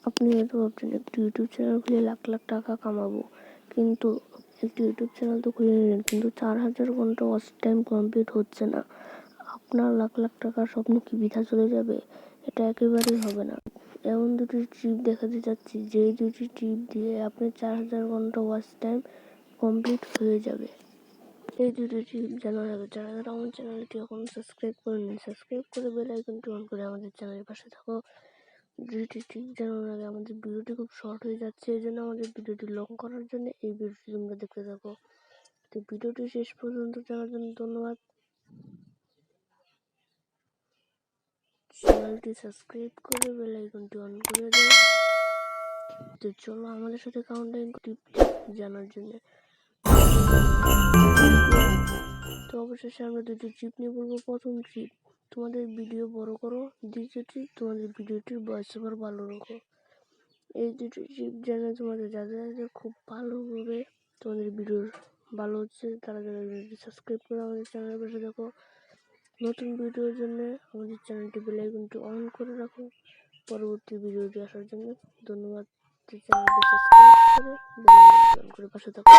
আপনি হয়তো ভাবছেন একটি ইউটিউব চ্যানেল খুলে লাখ লাখ টাকা কামাবো, কিন্তু একটি ইউটিউব চ্যানেল তো খুলে নিলেন, কিন্তু 4000 ঘন্টা ওয়াচ টাইম কমপ্লিট হচ্ছে না। আপনার লাখ লাখ টাকার স্বপ্ন কি বৃথা চলে যাবে? এটা একেবারেই হবে না। এমন দুটি ট্রিপ দেখাতে যাচ্ছি, যেই দুটি ট্রিপ দিয়ে আপনার 4000 ঘন্টা ওয়াচ টাইম কমপ্লিট হয়ে যাবে। এই দুটি ট্রিপ জানার আগে যারা যারা আমার চ্যানেলটি এখন সাবস্ক্রাইব করে নিন, সাবস্ক্রাইব করে বেল আইকনটি অন করে আমাদের চ্যানেলের পাশে থাকো। ভিডিওটি ঠিক জানার আগে আমাদের ভিডিওটি খুব শর্ট হয়ে যাচ্ছে, এই জন্য আমাদের ভিডিওটি লং করার জন্য এই ভিডিওটি তোমরা দেখতে থাকো। তো ভিডিওটি শেষ পর্যন্ত জানার জন্য ধন্যবাদ। চ্যানেলটি সাবস্ক্রাইব করে বেল আইকনটি অন করে দাও। তো চলো আমাদের সাথে কাউন্টডাউন টিপটি জানার জন্য। তো অবশেষে আমরা দুটি ট্রিপ নিয়ে বলবো। প্রথম ট্রিপ, তোমাদের ভিডিও বড় করো। দ্বিতীয় ট্রিপ, তোমাদের ভিডিওটির ভয়েস ওভার ভালো রাখো। এই দুটি ট্রিপ জানা তোমাদের যাদের খুব ভালোভাবে তোমাদের ভিডিওর ভালো হচ্ছে, তারা যারা ভিডিওটি সাবস্ক্রাইব করে আমাদের চ্যানেলের পাশে দেখো। নতুন ভিডিওর জন্য আমাদের চ্যানেলটি বেল আইকনটি অন করে রাখো পরবর্তী ভিডিওটি আসার জন্য। ধন্যবাদ। চ্যানেলটি সাবস্ক্রাইব করে বেল আইকনটি অন করে পাশে থাকো।